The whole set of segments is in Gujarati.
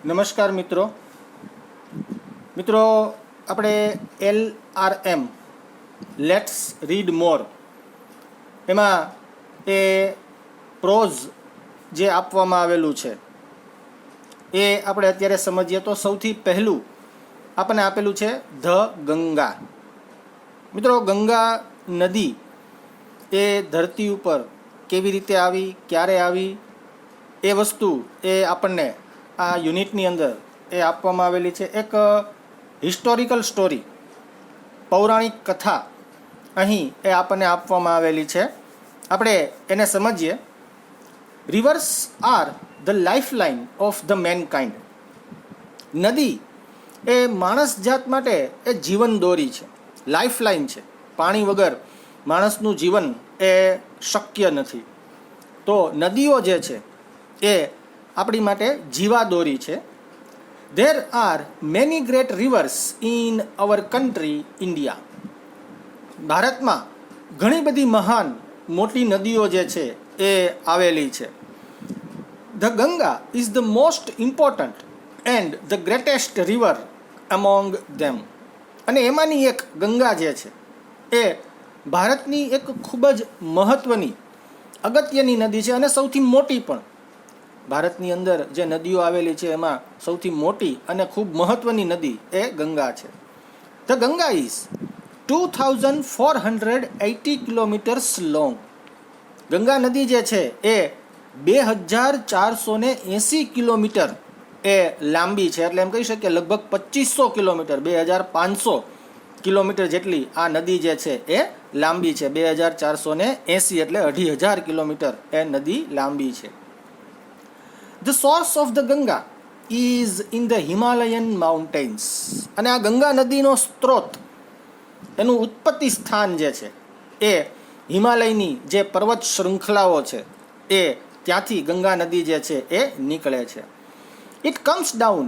નમસ્કાર મિત્રો. આપણે LRM લેટ્સ રીડ મોર એમાં એ પ્રોઝ જે આપવામાં આવેલું છે એ આપણે અત્યારે સમજીએ તો સૌથી પહેલું આપણને આપેલું છે ધ ગંગા. મિત્રો, ગંગા નદી એ ધરતી ઉપર કેવી રીતે આવી, ક્યારે આવી, એ વસ્તુ એ આપણને આ યુનિટની અંદર એ આપવામાં આવેલી છે. એક હિસ્ટોરિકલ સ્ટોરી, પૌરાણિક કથા અહીં એ આપણને આપવામાં આવેલી છે. આપણે એને સમજીએ. Reverse are the life line of the mankind. નદી એ માણસ જાત માટે એ જીવન દોરી છે, લાઈફ લાઇન છે. પાણી વગર માણસનું જીવન એ શક્ય નથી. તો નદીઓ જે છે એ આપણી માટે જીવાદોરી છે. There are many great reverse in our country India. ભારતમાં ઘણી બધી મહાન મોટી નદીઓ જે છે એ આવેલી છે. The Ganga is the most important and the greatest river among them. અને એમાંની એક ગંગા જે છે એ ભારતની એક ખૂબ જ મહત્ત્વની અગત્યની નદી છે અને સૌથી મોટી પણ. ભારતની અંદર જે નદીઓ આવેલી છે એમાં સૌથી મોટી અને ખૂબ મહત્ત્વની નદી એ ગંગા છે. The Ganga is 2480 kilometres long. Ganga નદી જે છે એ 2480 કિલોમીટર એ લાંબી છે. એટલે એમ કહી શકીએ લગભગ 2500 કિલોમીટર, 2500 કિલોમીટર જેટલી આ નદી જે છે એ લાંબી છે. 2480 એટલે 2500 કિલોમીટર એ નદી લાંબી છે. The source of the Ganga is in the Himalayan mountains. અને આ ગંગા નદીનો સ્ત્રોત, એનું ઉત્પત્તિ સ્થાન જે છે એ હિમાલયની જે પર્વત શૃંખલાઓ છે એ ત્યાંથી ગંગા નદી જે છે એ નીકળે છે. It comes down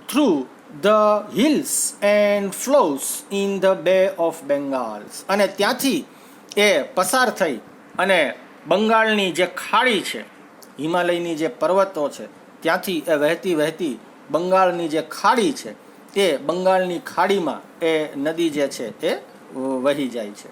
through the hills and flows in the Bay of Bengal. અને ત્યાંથી એ પસાર થઈ અને બંગાળની જે ખાડી છે, હિમાલયની જે પર્વતો છે ત્યાંથી એ વહેતી વહેતી બંગાળની જે ખાડી છે એ બંગાળની ખાડીમાં એ નદી જે છે એ વહી જાય છે.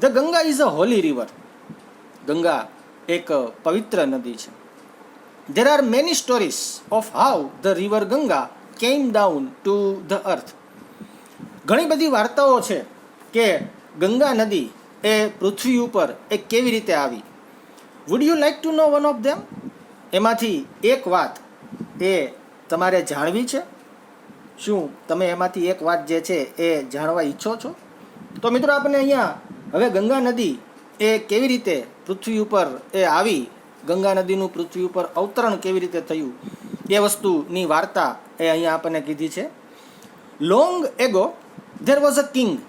The Ganga is a Holi river. Ganga એક પવિત્ર નદી છે. There are many stories of how the river Ganga came down to the earth. ઘણી બધી વાર્તાઓ છે કે ગંગા નદી એ પૃથ્વી ઉપર એ કેવી રીતે આવી. Would you like to know one of them? એમાંથી એક વાત એ તમારે જાણવી છે? શું તમે એમાંથી એક વાત જે છે એ જાણવા ઈચ્છો છો? તો મિત્રો, આપણે અહીંયા હવે ગંગા નદી એ કેવી રીતે પૃથ્વી ઉપર એ આવી, ગંગા નદીનું પૃથ્વી ઉપર અવતરણ કેવી રીતે થયું એ વસ્તુની વાર્તા એ અહીંયા આપણને કીધી છે. Long ago there was a king.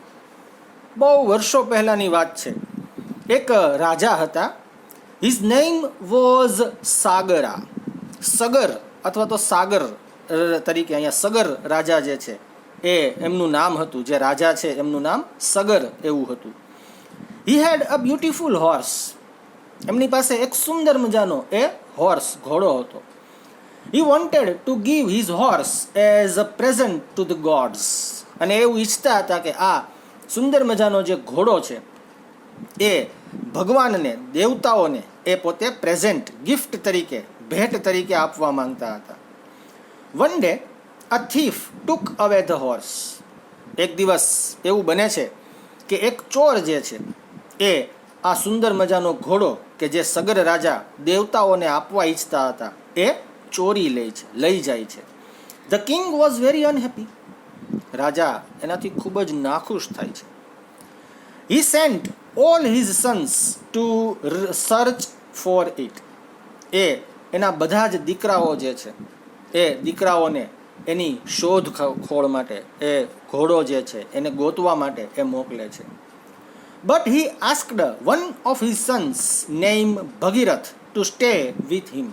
બહુ વર્ષો પહેલાંની વાત છે. એક રાજા હતા. His name was Sagara. Sagar અથવા તો સાગર તરીકે અહીંયા સગર રાજા જે છે એ એમનું નામ હતું. જે રાજા છે એમનું નામ સગર એવું હતું. હી હેડ અ બ્યુટીફુલ હોર્સ. એમની પાસે એક સુંદર મજાનો એ હોર્સ, ઘોડો હતો. He wanted to give his horse as a present to the gods. અને એવું ઈચ્છતા હતા કે આ સુંદર મજાનો જે ઘોડો છે એ ભગવાનને, દેવતાઓને એ પોતે પ્રેઝન્ટ, ગિફ્ટ તરીકે, ભેટ તરીકે આપવા માંગતા હતા. વન ડે અ થીફ ટુક અવે ધ હોર્સ. એક દિવસ એવું બને છે કે એક ચોર જે છે એ આ સુંદર મજાનો ઘોડો કે જે સગર રાજા દેવતાઓને આપવા ઈચ્છતા હતા એ ચોરી લઈ જાય છે. The king was very unhappy. રાજા એનાથી ખૂબ જ નાખુશ થાય છે. He sent all his sons to search for it. એના બધા જ દીકરાઓ જે છે એ દીકરાઓને એની શોધ ખોળ માટે એ ઘોડો જે છે એને ગોતવા માટે એ મોકલે છે. But he asked one of his Sons name Bhagirath to stay with him.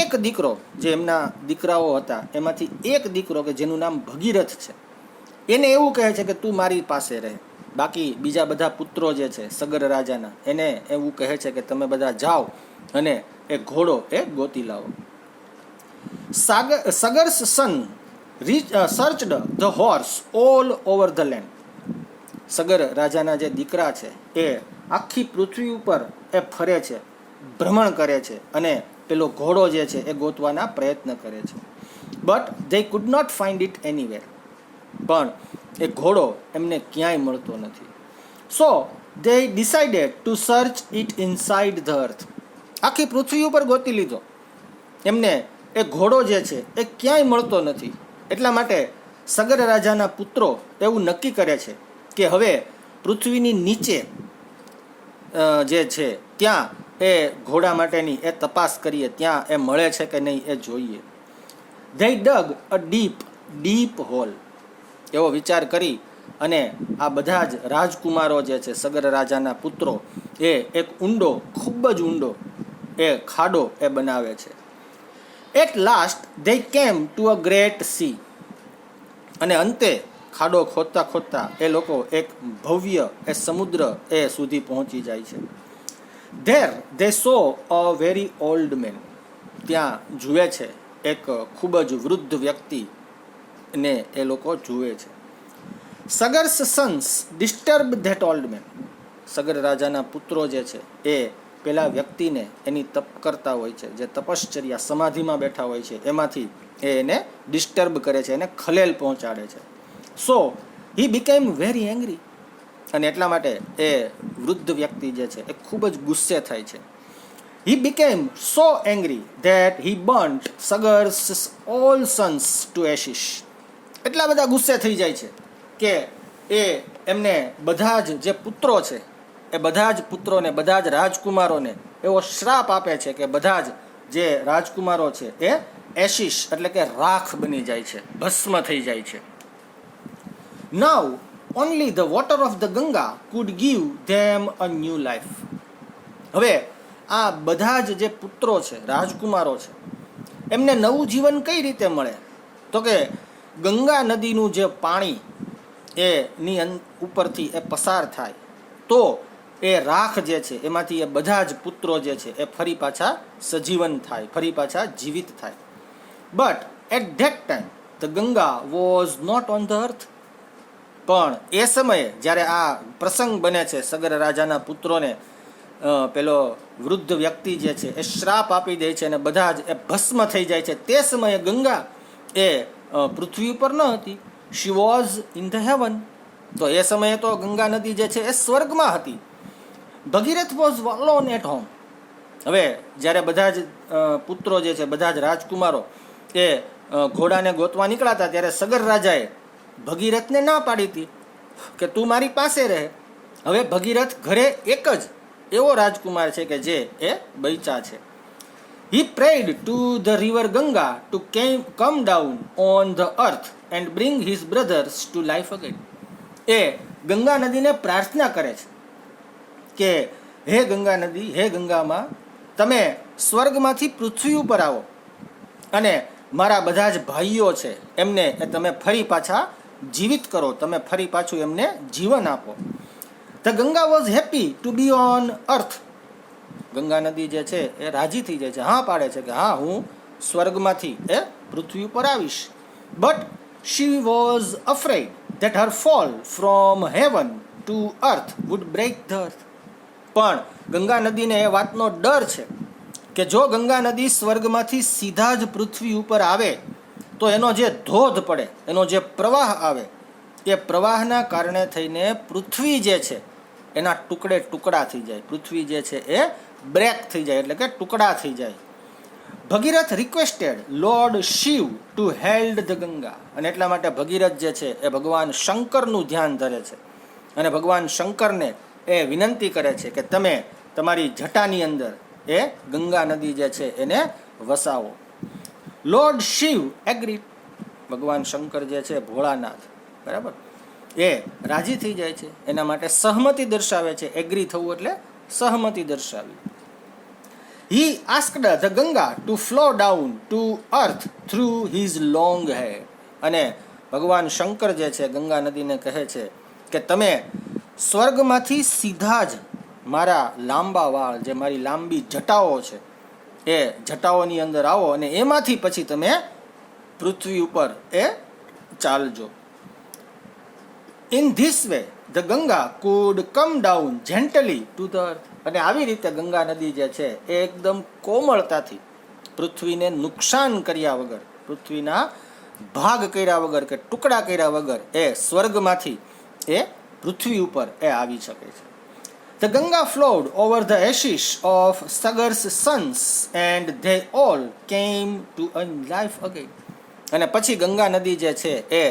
એક દીકરો, જે એમના દીકરાઓ હતા એમાંથી એક દીકરો કે જેનું નામ ભગીરથ છે, એને એવું કહે છે કે તું મારી પાસે રહે. બાકી બીજા બધા પુત્રો જે છે સગર રાજાના, એને એવું કહે છે કે તમે બધા જાઓ અને એ ઘોડો એ ગોતી લાવો. Sagar's son searched the horse all over the land. Sagar રાજાના જે દીકરા છે એ આખી પૃથ્વી ઉપર એ ફરે છે, ભ્રમણ કરે છે અને પેલો ઘોડો જે છે એ ગોતવાના પ્રયત્ન કરે છે. But they could not find it anywhere. પણ એ ઘોડો એમને ક્યાંય મળતો નથી. So they decided to search it inside the earth. આખી પૃથ્વી ઉપર ગોતી લીધો, એમને એ ઘોડો જે છે એ ક્યાંય મળતો નથી. એટલા માટે સગર રાજાના પુત્રો એવું નક્કી કરે છે કે હવે પૃથ્વીની નીચે જે છે ત્યાં એ ઘોડા માટેની એ તપાસ કરીએ, ત્યાં એ મળે છે કે નહીં એ જોઈએ. They dug a deep hole. એવો વિચાર કરી અને આ બધા જ રાજકુમારો જે છે સગર રાજાના પુત્રો એ એક ઊંડો, ખૂબ જ ઊંડો એ ખાડો એ બનાવે છે. At last they came to a great sea. અને અંતે ખાડો ખોદતા ખોદતા એ લોકો એક ભવ્ય એ સમુદ્ર એ સુધી પહોંચી જાય છે. There they saw a very old man. ત્યાં જુએ છે એક ખૂબ જ વૃદ્ધ વ્યક્તિને એ લોકો જુએ છે. Sagar's sons disturbed that old man. Sagar રાજાના પુત્રો જે છે એ પેલા વ્યક્તિને એની તપ કરતા હોય છે, જે તપશ્ચર્યા સમાધિમાં બેઠા હોય છે એમાંથી એને ડિસ્ટર્બ કરે છે, એને ખલેલ પહોંચાડે છે. સો he became very angry. અને એટલા માટે એ વૃદ્ધ વ્યક્તિ જે છે એ ખૂબ જ ગુસ્સે થાય છે. He became so angry that he burnt Sagar's all sons to ashes. એટલા બધા ગુસ્સે થઈ જાય છે કે એ એમને બધા જ જે પુત્રો છે એ બધા જ પુત્રોને, બધા જ રાજકુમારોને એવો શ્રાપ આપે છે કે બધા જ જે રાજકુમારો છે એ એશિશ એટલે કે રાખ બની જાય છે, ભસ્મ થઈ જાય છે. Now only the water of the Ganga could give them a new life. હવે આ બધા જ જે પુત્રો છે, રાજકુમારો છે, એમને નવું જીવન કઈ રીતે મળે? તો કે ગંગા નદીનું જે પાણી એની ઉપરથી એ પસાર થાય તો એ રાખ જે છે એમાંથી એ બધા જ પુત્રો જે છે એ ફરી પાછા સજીવન થાય, ફરી પાછા જીવિત થાય. But at that time the Ganga was not on the earth. પણ એ સમયે જ્યારે આ પ્રસંગ બને છે, સગર રાજાના પુત્રોને પેલો વૃદ્ધ વ્યક્તિ જે છે એ શ્રાપ આપી દે છે અને બધા જ એ ભસ્મ થઈ જાય છે, તે સમયે ગંગા એ પૃથ્વી ઉપર ન હતી. She was in the heaven. તો એ સમયે તો ગંગા નદી જે છે એ સ્વર્ગમાં હતી. ભગીરથ વોઝ અલોન એટ હોમ. હવે જ્યારે બધા જ પુત્રો જે છે, બધા જ રાજકુમારો એ ઘોડાને ગોતવા નીકળ્યા ત્યારે સગર રાજાએ ભગીરથને ના પાડી હતી કે તું મારી પાસે રહે. હવે ભગીરથ ઘરે એક જ એવો રાજકુમાર છે કે જે એ બૈચા છે. He prayed to the river Ganga to come down on the earth and bring his brothers to life again. એ ગંગા નદીને પ્રાર્થના કરે છે કે હે ગંગા નદી, હે ગંગામાં, તમે સ્વર્ગમાંથી પૃથ્વી ઉપર આવો અને મારા બધા જ ભાઈઓ છે એમને તમે ફરી પાછા જીવિત કરો, તમે ફરી પાછું એમને જીવન આપો. The Ganga was happy to B on અર્થ. ગંગા નદી જે છે એ રાજી થઈ જાય છે, હા પાડે છે કે હા હું સ્વર્ગમાંથી એ પૃથ્વી ઉપર આવીશ. But she was afraid that her fall from heaven to earth would break the earth. પણ ગંગા નદીને એ વાતનો ડર છે કે જો ગંગા નદી સ્વર્ગમાંથી સીધા જ પૃથ્વી ઉપર આવે તો એનો જે ધોધ પડે, એનો જે પ્રવાહ આવે, એ પ્રવાહના કારણે થઈને પૃથ્વી જે છે એના ટુકડે ટુકડા થઈ જાય, પૃથ્વી જે છે એ બ્રેક થઈ જાય એટલે કે ટુકડા થઈ જાય. Bhagirath requested Lord Shiva to held the Ganga. અને એટલા માટે ભગીરથ જે છે એ ભગવાન શંકરનું ધ્યાન ધરે છે અને ભગવાન શંકરને એ વિનંતી કરે છે કે તમે તમારી જટાની અંદર એ ગંગા નદી જે છે એને વસાવો. Lord Shiv agri. ભગવાન શંકર જે છે ભોળાનાથ, બરાબર, એ રાજી થઈ જાય છે, એના માટે સહમતિ દર્શાવે છે. એગ્રી થવું એટલે સહમતિ દર્શાવી. He asked the Ganga to flow down to earth through his long hair. અને ભગવાન શંકર જે છે ગંગા નદીને કહે છે કે તમે સ્વર્ગમાંથી સીધા જ મારા લાંબા વાળ, જે મારી લાંબી જટાઓ છે, એ જટાઓની અંદર આવો અને એમાંથી પછી તમે પૃથ્વી ઉપર એ ચાલજો. In this way the Ganga could come down gently to the earth. અને આવી રીતે ગંગા નદી જે છે એ એકદમ કોમળતાથી પૃથ્વીને નુકસાન કર્યા વગર, પૃથ્વીના ભાગ કર્યા વગર કે ટુકડા કર્યા વગર એ સ્વર્ગમાંથી એ પૃથ્વી ઉપર એ આવી શકે છે. The Ganga flowed over the ashes of Sagar's sons and they all came to a life again. અને પછી ગંગા નદી જે છે એ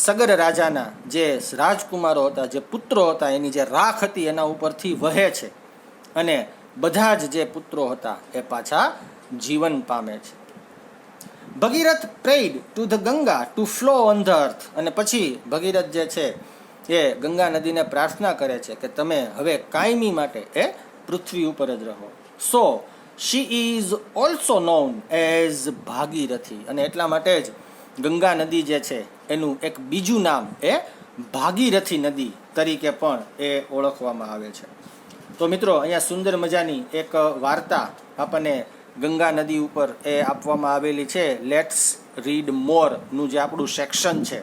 સગર રાજાના જે રાજકુમારો હતા, જે પુત્રો હતા, એની જે રાખ હતી એના ઉપરથી વહે છે અને બધા જ જે પુત્રો હતા એ પાછા જીવન પામે છે. ભગીરથ prayed to the Ganga to flow on the earth. અને પછી ભગીરથ જે છે એ ગંગા નદીને પ્રાર્થના કરે છે કે તમે હવે કાયમી માટે એ પૃથ્વી ઉપર જ રહો. So she is also known as Bhagirathi. અને એટલા માટે જ ગંગા નદી જે છે એનું એક બીજું નામ એ ભાગીરથી નદી તરીકે પણ એ ઓળખવામાં આવે છે. તો મિત્રો, અહીંયા સુંદર મજાની એક વાર્તા આપણને ગંગા નદી ઉપર એ આપવામાં આવેલી છે. લેટ્સ રીડ મોરનું જે આપણું સેક્શન છે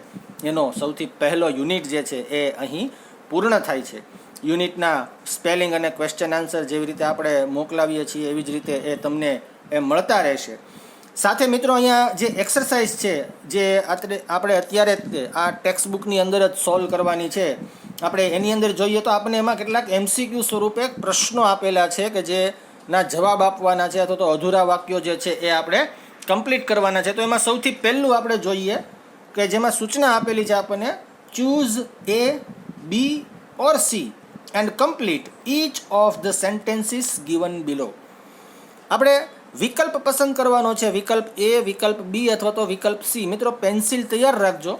એનો સૌથી પહેલો યુનિટ જે છે એ અહીં પૂર્ણ થાય છે. યુનિટના સ્પેલિંગ અને ક્વેશ્ચન આન્સર જેવી રીતે આપણે મોકલાવીએ છીએ એવી જ રીતે એ તમને એ મળતા રહેશે. સાથે મિત્રો, અહીંયા જે એક્સરસાઇઝ છે જે આપણે અત્યારે આ ટેક્સ્ટ બુકની અંદર જ સોલ્વ કરવાની છે, આપણે એની અંદર જોઈએ તો આપણને એમાં કેટલાક MCQ સ્વરૂપે પ્રશ્નો આપેલા છે કે જેના જવાબ આપવાના છે અથવા તો અધૂરા વાક્યો જે છે એ આપણે કમ્પ્લીટ કરવાના છે. તો એમાં સૌથી પહેલું આપણે જોઈએ કે જેમાં સૂચના આપેલી છે આપણને, choose A, B or C and complete inch of the sentences given below. આપણે વિકલ્પ પસંદ કરવાનો છે, વિકલ્પ A, વિકલ્પ B અથવા તો વિકલ્પ C. મિત્રો, પેન્સિલ તૈયાર રાખજો.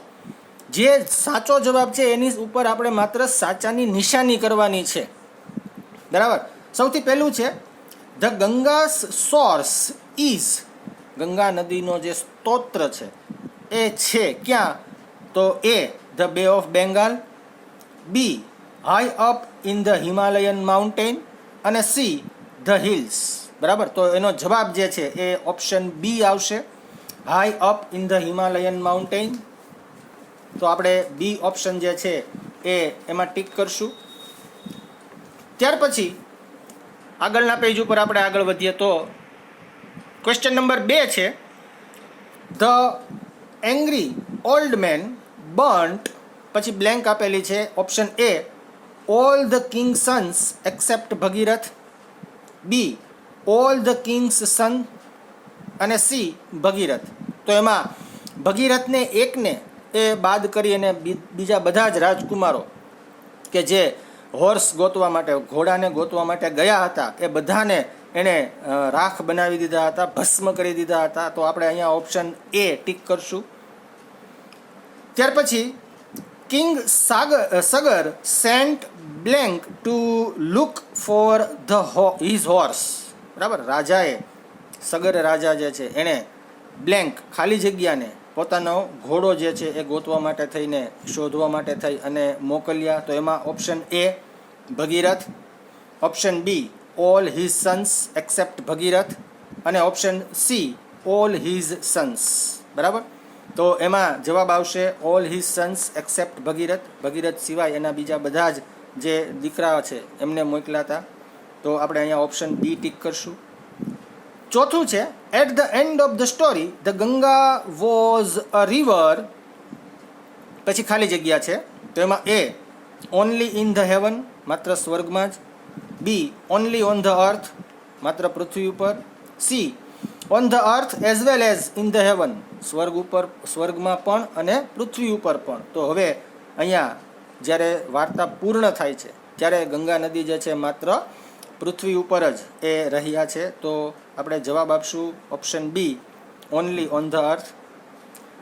જે સાચો જવાબ છે એની ઉપર આપણે માત્ર સાચાની નિશાની કરવાની છે, બરાબર. સૌથી પહેલું છે ધ ગંગાસ સોર્સ ઇઝ. ગંગા નદીનો જે સ્તોત્ર છે એ છે ક્યાં? તો A, ધ બે of Bengal, B, high up in the Himalayan mountain અને C, ધ હિલ્સ. બરાબર. તો એનો જવાબ જે છે એ ઓપ્શન B આવશે, high up in the Himalayan mountain. તો આપણે B ઓપ્શન જે છે એ એમાં ટીક કરશું. ત્યાર પછી આગળના પેજ ઉપર આપણે આગળ વધીએ તો ક્વેશ્ચન નંબર 2 છે, the angry old man burnt, પછી બ્લેન્ક આપેલી છે. Option A, all the king's sons except Bhagirath, B, all the king's son અને C, ભગીરથ. તો એમાં ભગીરથને એકને એ બાદ કરી અને બીજા બધા જ રાજકુમારો કે જે હોર્સ ગોતવા માટે, ઘોડાને ગોતવા માટે ગયા હતા, એ બધાને એણે રાખ બનાવી દીધા હતા, ભસ્મ કરી દીધા હતા. તો આપણે અહીંયા ઓપ્શન A ટીક કરશું. ત્યાર પછી king Sagar sent blank to look for his horse. બરાબર. રાજાએ, સગર રાજા જે છે એણે બ્લેન્ક ખાલી જગ્યાને પોતાનો ઘોડો જે છે એ ગોતવા માટે થઈને, શોધવા માટે થઈ અને મોકલ્યા. તો એમાં option A, Bhagirath, option B, all his sons except Bhagirath અને option C, all his sons. બરાબર. તો એમાં જવાબ આવશે all his sons except Bhagirath. Bhagirath સિવાય એના બીજા બધા જ જે દીકરા છે એમને મોકલ્યા હતા. તો આપણે અહીંયા ઓપ્શન B ટીક કરશું. ચોથું છે, at the end of the story the Ganga was a river, પછી ખાલી જગ્યા છે. તો એમાં A, only in the heaven, માત્ર સ્વર્ગમાં જ, B, only on the earth, માત્ર પૃથ્વી ઉપર, C, on the earth as well as in the heaven, સ્વર્ગ ઉપર, સ્વર્ગમાં પણ અને પૃથ્વી ઉપર પણ. તો હવે અહીંયા જ્યારે વાર્તા પૂર્ણ થાય છે ત્યારે ગંગા નદી જે છે માત્ર પૃથ્વી ઉપર જ એ રહ્યા છે. તો આપણે જવાબ આપશું option B, only on the earth.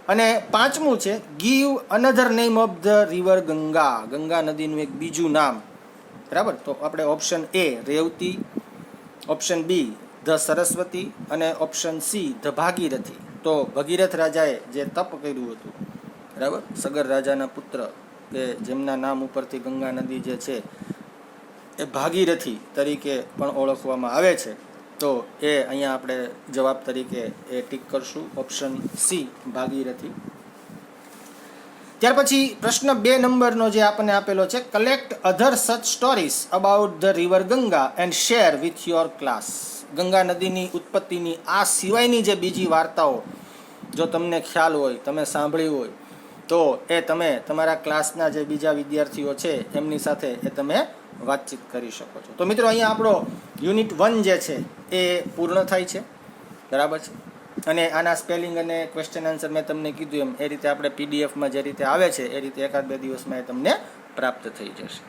અને પાંચમું છે, give another name of the river Ganga. Ganga નદીનું એક બીજું નામ. બરાબર. તો આપણે option A, Revati, option B, the Saraswati અને ઓપ્શન C, ધ ભાગીરથી. તો ભગીરથ રાજાએ જે તપ કર્યું હતું, બરાબર, સગર રાજાના પુત્ર કે જેમના નામ ઉપરથી ગંગા નદી જે છે એ ભાગીરથી તરીકે પણ ઓળખવામાં આવે છે. તો એ અહીંયા આપણે જવાબ તરીકે એ ટીક કરશું, ઓપ્શન સી ભાગીરથી. ત્યાર પછી પ્રશ્ન 2 નંબરનો જે આપણને આપેલો છે, collect other such stories about the river Ganga and share with your class. Ganga નદીની ઉત્પત્તિની આ સિવાયની જે બીજી વાર્તાઓ જો તમને ખ્યાલ હોય, તમે સાંભળી હોય, તો એ તમે તમારા ક્લાસના જે બીજા વિદ્યાર્થીઓ છે એમની સાથે એ તમે વાતચીત કરી શકો છો. તો મિત્રો અહીંયા આપણો યુનિટ 1 જે છે એ પૂર્ણ થાય છે, બરાબર છે. અને આના સ્પેલિંગ અને ક્વેશ્ચન આન્સર મેં તમને કીધું એમ એ રીતે આપણે પીડીએફમાં જે રીતે આવે છે એ રીતે 1-2 દિવસમાં એ તમને પ્રાપ્ત થઈ જશે.